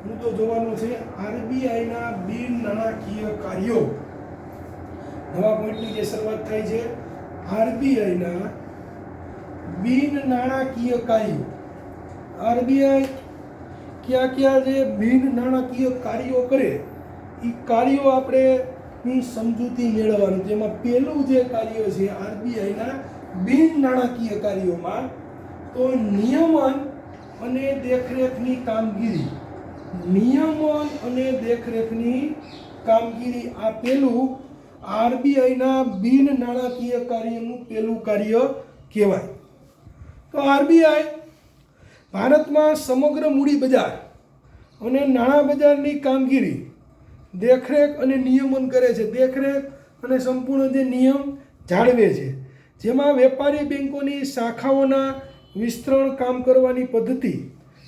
મુદ્દો જોવાનો છે, આરબીઆઈના બિન નાણાકીય કાર્યો. નવા પોઈન્ટની જે શરૂઆત થાય છે, આરબીઆઈના બિન નાણાકીય કાર્યો. આરબીઆઈ કયા કયા જે બિન નાણાકીય કાર્યો કરે એ કાર્યો આપણે ની સમજૂતી મેળવવાનું. જેમાં પહેલું જે કાર્ય છે આરબીઆઈના બિન નાણાકીય કાર્યોમાં તો નિયમન અને દેખરેખની કામગીરી. નિયમન અને દેખરેખની કામગીરી આ પહેલું આરબીઆઈના બિન નાણાકીય કાર્યનું પહેલું કાર્ય કહેવાય. તો આરબીઆઈ ભારતમાં સમગ્ર મૂડી બજાર અને નાણાં બજારની કામગીરી દેખરેખ અને નિયમન કરે છે. દેખરેખ અને સંપૂર્ણ જે નિયમ જાળવે છે. જેમાં વેપારી બેંકોની શાખાઓના વિસ્તરણ કામ કરવાની પદ્ધતિ.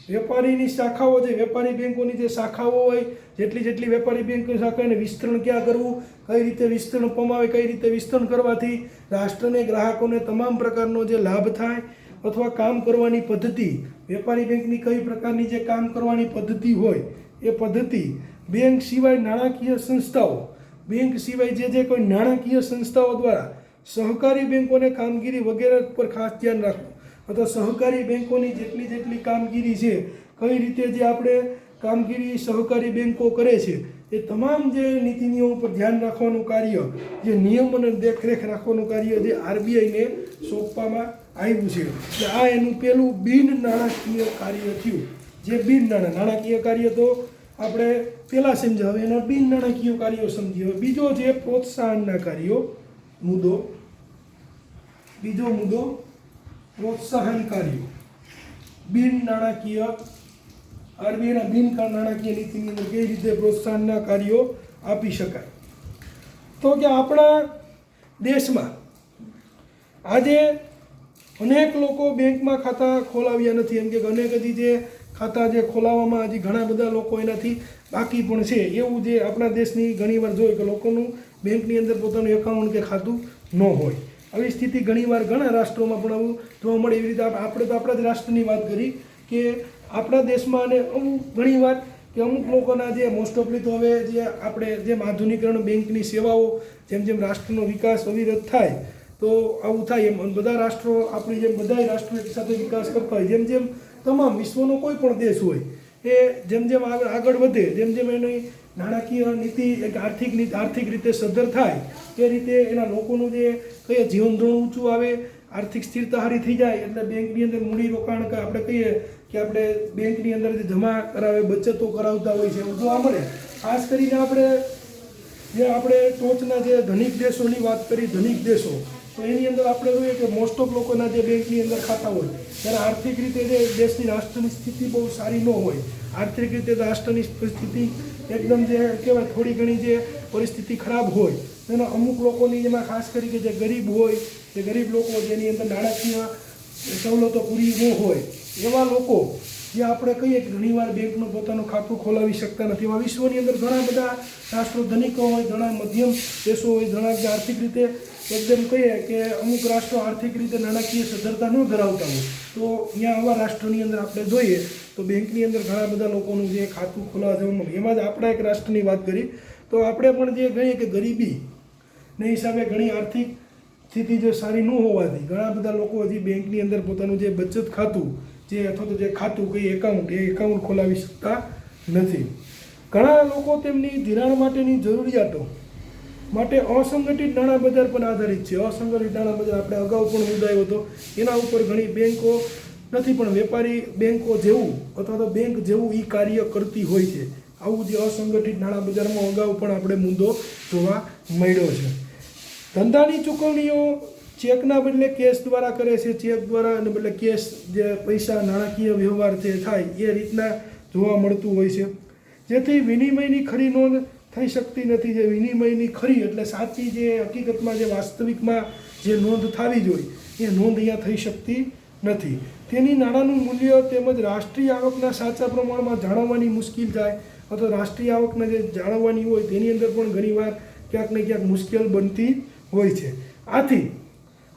વેપારીની શાખાઓ જે વેપારી બેંકોની જે શાખાઓ હોય જેટલી વેપારી બેંકોની શાખા એને વિસ્તરણ ક્યાં કરવું, કઈ રીતે વિસ્તરણ પમાવે, કઈ રીતે વિસ્તરણ કરવાથી રાષ્ટ્રને ગ્રાહકોને તમામ પ્રકારનો જે લાભ થાય અથવા કામ કરવાની પદ્ધતિ. વેપારી બેંકની કઈ પ્રકારની જે કામ કરવાની પદ્ધતિ હોય એ પદ્ધતિ. બેંક સિવાય નાણાકીય સંસ્થાઓ, બેંક સિવાય જે કોઈ નાણાકીય સંસ્થાઓ દ્વારા સહકારી બેંકોને કામગીરી વગેરે પર ખાસ ધ્યાન રાખવું. અથવા સહકારી બેંકોની જેટલી કામગીરી છે કઈ રીતે જે આપણે કામગીરી સહકારી બેંકો કરે છે એ તમામ જે નીતિ નિયમો પર ધ્યાન રાખવાનું કાર્ય, જે નિયમ અને દેખરેખ રાખવાનું કાર્ય જે આરબીઆઈને સોંપવામાં આવ્યું છે. એટલે આ એનું પહેલું બિન નાણાકીય કાર્ય થયું. જે બિન નાણાકીય કાર્ય તો આપણે પહેલાં સમજાવ, એના બિન નાણાકીય કાર્યો સમજીએ. બીજો છે પ્રોત્સાહનના કાર્યો મુદ્દો. બીજો મુદ્દો પ્રોત્સાહન કાર્યો. બિન નાણાકીય આરબીઆઈના બિન નાણાકીય નીતિની અંદર કઈ રીતે પ્રોત્સાહનના કાર્યો આપી શકાય. તો કે આપણા દેશમાં આજે અનેક લોકો બેંકમાં ખાતા ખોલાવ્યા નથી. એમ કે અનેક હજી જે ખાતા જે ખોલાવવામાં હજી ઘણા બધા લોકો એનાથી બાકી પણ છે. એવું જે આપણા દેશની ઘણીવાર જોઈએ કે લોકોનું બેંકની અંદર પોતાનું એકાઉન્ટ કે ખાતું ન હોય. આવી સ્થિતિ ઘણીવાર ઘણા રાષ્ટ્રોમાં પણ આવું જોવા મળે. એવી રીતે આપણે તો આપણા જ રાષ્ટ્રની વાત કરી કે આપણા દેશમાં અને અમુક ઘણીવાર કે અમુક લોકોના જે મોસ્ટ ઓફલી તો હવે જે આપણે જેમ આધુનિકરણ બેંકની સેવાઓ જેમ જેમ રાષ્ટ્રનો વિકાસ અવિરત થાય તો આવું થાય. એમ બધા રાષ્ટ્રો આપણી જેમ બધા રાષ્ટ્રો એક સાથે વિકાસ કરતા હોય, જેમ તમામ વિશ્વનો કોઈ પણ દેશ હોય એ જેમ આગળ વધે જેમ એની નાણાકીય નીતિ એક આર્થિક રીતે સદ્ધર થાય એ રીતે એના લોકોનું જે કહીએ જીવન ધોરણ ઊંચું આવે, આર્થિક સ્થિરતા હારી થઈ જાય. એટલે બેંકની અંદર મૂડી રોકાણ આપણે કહીએ કે આપણે બેંકની અંદર જે જમા કરાવે બચતો કરાવતા હોય છે એવું જોવા મળે. ખાસ કરીને આપણે ટોચના જે ધનિક દેશોની વાત કરી, ધનિક દેશો, તો એની અંદર આપણે જોઈએ કે મોસ્ટ ઓફ લોકોના જે બેંકની અંદર ખાતા હોય ત્યારે આર્થિક રીતે જે દેશની રાષ્ટ્રની સ્થિતિ બહુ સારી ન હોય. આર્થિક રીતે રાષ્ટ્રની પરિસ્થિતિ એકદમ જે કહેવાય થોડી ઘણી જે પરિસ્થિતિ ખરાબ હોય એના અમુક લોકોની જેમાં ખાસ કરી કે જે ગરીબ હોય, જે ગરીબ લોકો જેની અંદર નાણાકીય સવલતો પૂરી ન હોય એવા લોકો જે આપણે કહીએ કે ઘણીવાર બેંકનું પોતાનું ખાતું ખોલાવી શકતા નથી. એવા વિશ્વની અંદર ઘણા બધા રાષ્ટ્રો ધનિકો હોય, ઘણા મધ્યમ દેશો હોય, ઘણા જે આર્થિક રીતે એકદમ કહીએ કે અમુક રાષ્ટ્રો આર્થિક રીતે નાણાકીય સદ્ધરતા ન ધરાવતા હોય તો અહીંયા આવા રાષ્ટ્રોની અંદર આપણે જોઈએ તો બેંકની અંદર ઘણા બધા લોકોનું જે ખાતું ખોલાવા જવું મળે. એમાં જ આપણા એક રાષ્ટ્રની વાત કરી તો આપણે પણ જે કહીએ કે ગરીબીને હિસાબે ઘણી આર્થિક સ્થિતિ જો સારી ન હોવાથી ઘણા બધા લોકો હજી બેંકની અંદર પોતાનું જે બચત ખાતું જે અથવા તો જે ખાતું કઈ એકાઉન્ટ એ એકાઉન્ટ ખોલાવી શકતા નથી. ઘણા લોકો તેમની ધિરાણ માટેની જરૂરિયાતો માટે અસંગઠિત નાણાં બજાર પર આધારિત છે. અસંગઠિત નાણાં બજાર આપણે અગાઉ પણ મુદ્દાયો હતો, એના ઉપર ઘણી બેંકો નથી પણ વેપારી બેંકો જેવું અથવા તો બેંક જેવું એ કાર્ય કરતી હોય છે. આવું જે અસંગઠિત નાણાં બજારમાં અગાઉ પણ આપણે મુદ્દો જોવા મળ્યો છે. ધંધાની ચૂકવણીઓ ચેકના બદલે કેશ દ્વારા કરે છે. ચેક દ્વારા અને બદલે કેશ જે પૈસા નાણાકીય વ્યવહાર જે થાય એ રીતના જોવા મળતું હોય છે, જેથી વિનિમયની ખરી નોંધ થઈ શકતી નથી. જે વિનિમયની ખરી એટલે સાચી જે હકીકતમાં જે વાસ્તવિકમાં જે નોંધ થવી જોઈએ એ નોંધ અહીંયા થઈ શકતી નથી. તેની નાણાંનું મૂલ્ય તેમજ રાષ્ટ્રીય આવકના સાચા પ્રમાણમાં જાળવવાની મુશ્કેલ થાય અથવા રાષ્ટ્રીય આવકને જે જાળવવાની હોય તેની અંદર પણ ઘણીવાર ક્યાંક ને ક્યાંક મુશ્કેલ બનતી હોય છે. આથી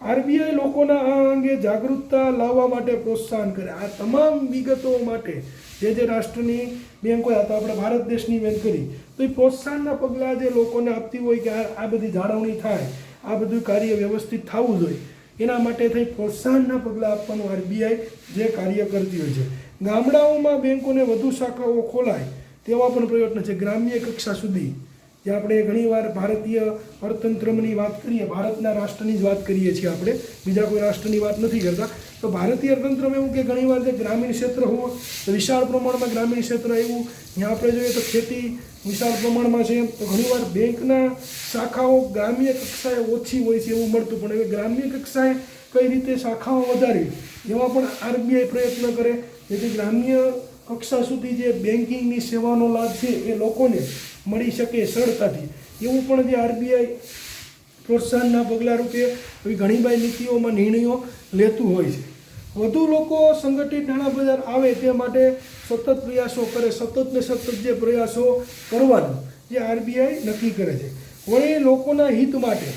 આરબીઆઈ લોકોના આ અંગે જાગૃતતા લાવવા માટે પ્રોત્સાહન કરે. આ તમામ વિગતો માટે જે રાષ્ટ્રની બેંક હોય, તો આપણે ભારત દેશની બેંક કરી તો એ પ્રોત્સાહનના પગલાં જે લોકોને આપતી હોય કે આ બધી જાળવણી થાય, આ બધું કાર્ય વ્યવસ્થિત થવું જોઈએ, એના માટે થઈ પ્રોત્સાહનના પગલાં આપવાનું આરબીઆઈ જે કાર્ય કરતી હોય છે. ગામડાઓમાં બેંકોને વધુ શાખાઓ ખોલાય તેવા પણ પ્રયત્ન છે. ગ્રામ્ય કક્ષા સુધી જે આપણે ઘણીવાર ભારતીય અર્થતંત્રની વાત કરીએ, ભારતના રાષ્ટ્રની જ વાત કરીએ છીએ, આપણે બીજા કોઈ રાષ્ટ્રની વાત નથી કરતા. તો ભારતીય અર્થતંત્રમાં એવું કે ઘણીવાર જે ગ્રામીણ ક્ષેત્ર હોય તો વિશાળ પ્રમાણમાં ગ્રામીણ ક્ષેત્ર એવું ત્યાં આપણે જોઈએ તો ખેતી વિશાળ પ્રમાણમાં છે, તો ઘણીવાર બેંકના શાખાઓ ગ્રામ્ય કક્ષાએ ઓછી હોય છે એવું મળતું. પણ હવે ગ્રામ્ય કક્ષાએ કઈ રીતે શાખાઓ વધારી એવા પણ આરબીઆઈ પ્રયત્ન કરે, જેથી ગ્રામ્ય કક્ષા સુધી જે બેન્કિંગની સેવાનો લાભ છે એ લોકોને મળી શકે સરળતાથી. એવું પણ જે આરબીઆઈ પ્રોત્સાહનના પગલાં રૂપે ઘણી બધી નીતિઓમાં નિર્ણયો લેતું હોય છે. વધુ લોકો સંગઠિત નાણાં બજાર આવે તે માટે સતત પ્રયાસો કરે. સતત ને સતત જે પ્રયાસો કરવાનું જે આરબીઆઈ નક્કી કરે છે. વળી લોકોના હિત માટે,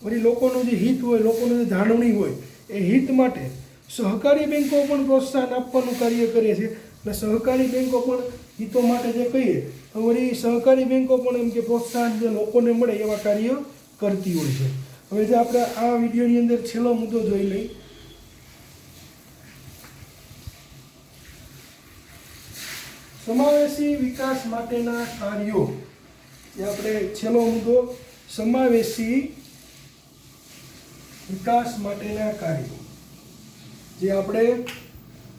વળી લોકોનું જે હિત હોય, લોકોનું જે જાળવણી હોય એ હિત માટે સહકારી બેન્કો પણ પ્રોત્સાહન આપવાનું કાર્ય કરે છે. એટલે સહકારી બેન્કો પણ હિતો માટે જે કહીએ તો વળી સહકારી બેન્કો પણ એમ કે પ્રોત્સાહન જે લોકોને મળે એવા કાર્ય કરતી હોય છે. હવે જે આપણે આ વિડીયોની અંદર છેલ્લો મુદ્દો જોઈ લઈ, સમાવેશી વિકાસ માટેના કાર્યો. જે આપણે છેલ્લો મુદ્દો સમાવેશી વિકાસ માટેના કાર્યો, જે આપણે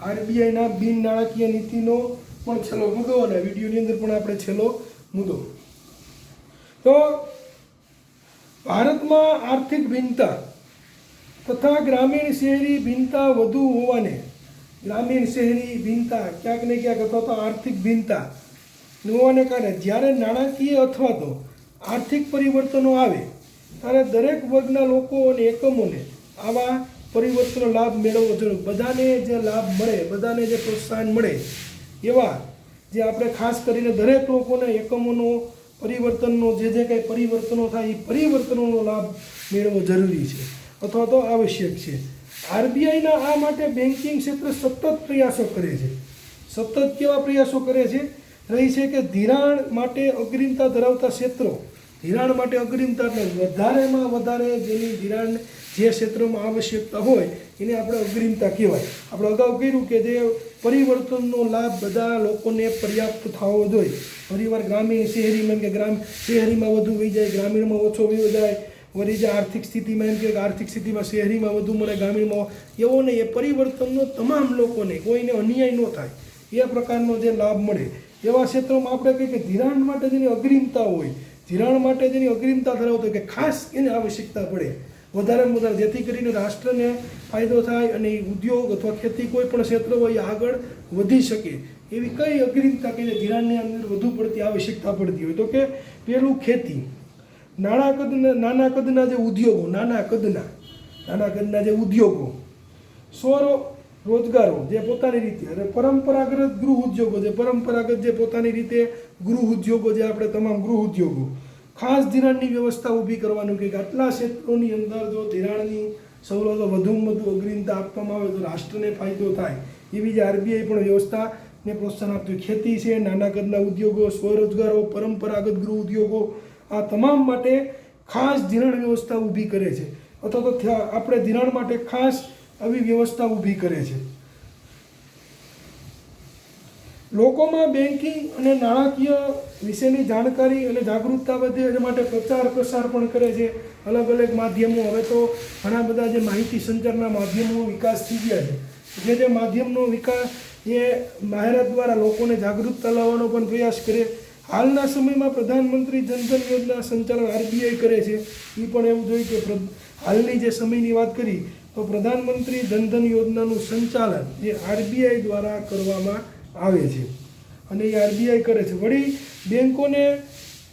આરબીઆઈના બિન નાણાકીય નીતિનો પણ છેલ્લો મુદ્દો અને વિડીયોની અંદર પણ આપણે છેલ્લો મુદ્દો. તો ભારતમાં આર્થિક ભિન્નતા તથા ગ્રામીણ શહેરી ભિન્નતા વધુ હોવાને, ગ્રામીણ શહેરી ભિન્નતા ક્યાંક ને ક્યાંક અથવા તો આર્થિક ભિન્નતા હોવાને કારણે જ્યારે નાણાકીય અથવા તો આર્થિક પરિવર્તનો આવે ત્યારે દરેક વર્ગના લોકો અને એકમોને આવા પરિવર્તનનો લાભ મેળવવો જરૂર. બધાને જે લાભ મળે, બધાને જે પ્રોત્સાહન મળે એવા જે આપણે ખાસ કરીને દરેક લોકોને એકમોનો પરિવર્તનનો જે કંઈ પરિવર્તનો થાય એ પરિવર્તનોનો લાભ મેળવવો જરૂરી છે અથવા તો આવશ્યક છે. આરબીઆઈના આ માટે બેન્કિંગ ક્ષેત્ર સતત પ્રયાસો કરે છે. સતત કેવા પ્રયાસો કરે છે રહી છે કે ધિરાણ માટે અગ્રિમતા ધરાવતા ક્ષેત્રો, ધિરાણ માટે અગ્રિમતા એટલે વધારેમાં વધારે જેની ધિરાણ જે ક્ષેત્રમાં આવશ્યકતા હોય એને આપણે અગ્રિમતા કહેવાય. આપણે અગાઉ કહ્યું કે જે પરિવર્તનનો લાભ બધા લોકોને પર્યાપ્ત થવો જોઈએ. ફરીવાર ગ્રામીણ શહેરીમાં કે શહેરીમાં વધુ વહી જાય, ગ્રામીણમાં ઓછો વહી જાય. વળી જે આર્થિક સ્થિતિમાં એમ કે આર્થિક સ્થિતિમાં શહેરીમાં વધુ મળે, ગ્રામીણમાં એવો નહીં. એ પરિવર્તનનો તમામ લોકોને, કોઈને અન્યાય ન થાય એ પ્રકારનો જે લાભ મળે એવા ક્ષેત્રોમાં આપણે કહીએ કે ધિરાણ માટે જેની અગ્રિમતા હોય, ધિરાણ માટે જેની અગ્રિમતા ધરાવતો હોય કે ખાસ એને આવશ્યકતા પડે વધારેમાં વધારે, જેથી કરીને રાષ્ટ્રને ફાયદો થાય અને ઉદ્યોગ અથવા ખેતી કોઈ પણ ક્ષેત્ર હોય આગળ વધી શકે એવી કઈ અગ્રિમતા કે જે ધિરાણની અંદર વધુ પડતી આવશ્યકતા પડતી હોય. તો કે પેલું ખેતી, નાના કદના જે ઉદ્યોગો, નાના કદના જે ઉદ્યોગો, સ્વરોજગારો જે પોતાની રીતે, અને પરંપરાગત ગૃહ ઉદ્યોગો જે પરંપરાગત જે પોતાની રીતે ગૃહ ઉદ્યોગો, જે આપણે તમામ ગૃહ ઉદ્યોગો, ખાસ ધિરાણની વ્યવસ્થા ઊભી કરવાનું કે આટલા ક્ષેત્રોની અંદર જો ધિરાણની સવલતો વધુમાં વધુ અગ્રિમતા આપવામાં આવે તો રાષ્ટ્રને ફાયદો થાય એવી જે આરબીઆઈ પણ વ્યવસ્થાને પ્રોત્સાહન આપતું. ખેતી છે, નાના કદના ઉદ્યોગો, સ્વરોજગારો, પરંપરાગત ગૃહ ઉદ્યોગો, આ તમામ માટે ખાસ ધિરાણ વ્યવસ્થા ઊભી કરે છે. અથવા તો આપણે ધિરાણ માટે ખાસ આવી વ્યવસ્થા ઊભી કરે છે. લોકોમાં બેન્કિંગ અને નાણાકીય વિશેની જાણકારી અને જાગૃતતા વધે એ માટે પ્રચાર પ્રસાર પણ કરે છે. અલગ અલગ માધ્યમો, હવે તો ઘણા બધા જે માહિતી સંચારના માધ્યમો વિકાસ થઈ ગયા છે, જે માધ્યમનો વિકાસ એ જાહેરાત દ્વારા લોકોને જાગૃતતા લાવવાનો પણ પ્રયાસ કરે. હાલના સમયમાં પ્રધાનમંત્રી જનધન યોજના સંચાલન RBI કરે છે. એ પણ એવું જોઈએ કે હાલની જે સમયની વાત કરી તો પ્રધાનમંત્રી જનધન યોજનાનું સંચાલન એ RBI દ્વારા કરવામાં આવે છે અને એ RBI કરે છે. વળી બેન્કોને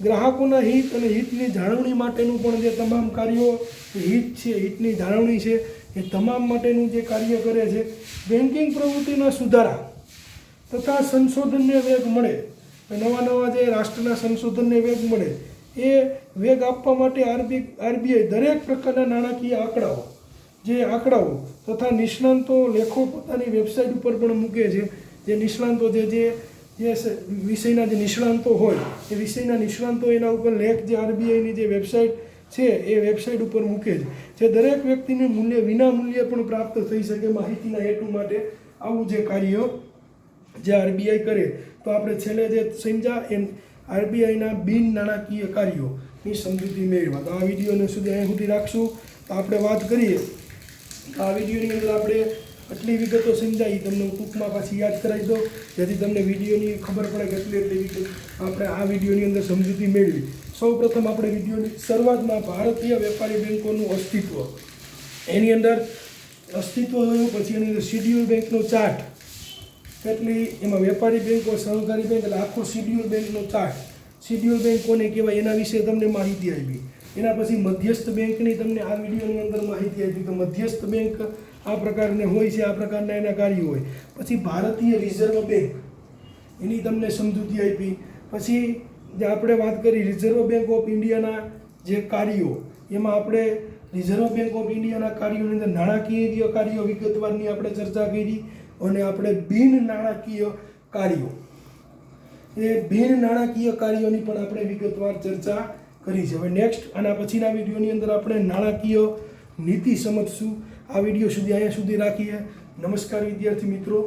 ગ્રાહકોના હિત અને હિતની જાળવણી માટેનું પણ જે તમામ કાર્યો હિત છે, હિતની જાળવણી છે, એ તમામ માટેનું જે કાર્ય કરે છે. બેન્કિંગ પ્રવૃત્તિના સુધારા તથા સંશોધનને વેગ મળે, નવા જે રાષ્ટ્રના સંશોધનને વેગ મળે એ વેગ આપવા માટે RBI દરેક પ્રકારના નાણાકીય આંકડાઓ તથા નિષ્ણાંતો લેખો પોતાની વેબસાઇટ ઉપર પણ મૂકે છે. જે નિષ્ણાંતો જે વિષયના જે નિષ્ણાંતો હોય એ વિષયના નિષ્ણાંતો એના ઉપર લેખ જે RBIની જે વેબસાઇટ છે એ વેબસાઇટ ઉપર મૂકે છે, જે દરેક વ્યક્તિને વિના મૂલ્યે પણ પ્રાપ્ત થઈ શકે માહિતીના હેતુ માટે. આવું જે કાર્ય જે RBI કરે તો આપણે છેલ્લે જે સમજ્યા એ RBIના બિન નાણાકીય કાર્યોની સમજૂતી મેળવવા. તો આ વિડીયોને સુધી અહીં સુધી રાખશું. તો આપણે વાત કરીએ તો આ વિડીયોની અંદર આપણે આટલી વિગતો સમજાવી, તમને હું ટૂંકમાં પાછી યાદ કરાવી દઉં જેથી તમને વિડીયોની ખબર પડે કે એટલી વિગત આપણે આ વિડીયોની અંદર સમજૂતી મેળવી. સૌ પ્રથમ આપણે વિડીયોની શરૂઆતમાં ભારતીય વેપારી બેન્કોનું અસ્તિત્વ, એની અંદર અસ્તિત્વ જોયું, પછી એની અંદર શિડ્યુલ બેંકનો ચાર્ટ, કેટલી એમાં વેપારી બેંકો, સહકારી બેંક, એટલે આખો શિડ્યુલ બેંકનો ચાર્ટ, શિડ્યુલ બેંક કોને કહેવાય એના વિશે તમને માહિતી આપી. એના પછી મધ્યસ્થ બેંકની તમને આ વિડીયોની અંદર માહિતી આપી કે મધ્યસ્થ બેંક આ પ્રકારને હોય છે, આ પ્રકારના એના કાર્યો હોય. પછી ભારતીય રિઝર્વ બેંક, એની તમને સમજૂતી આપી. પછી જે આપણે વાત કરી રિઝર્વ બેંક ઓફ ઇન્ડિયાના જે કાર્યો, એમાં આપણે રિઝર્વ બેંક ઓફ ઇન્ડિયાના કાર્યોની અંદર નાણાકીય કાર્યો વિગતવારની આપણે ચર્ચા કરી અને આપણે બિન નાણાકીય કાર્યો, એ બિન નાણાકીય કાર્યોની પણ આપણે વિગતવાર ચર્ચા કરી છે. હવે નેક્સ્ટ આના પછીના વિડીયોની અંદર આપણે નાણાકીય નીતિ સમજશું. આ વિડીયો સુધી અહીંયા સુધી રાખીએ. નમસ્કાર વિદ્યાર્થી મિત્રો.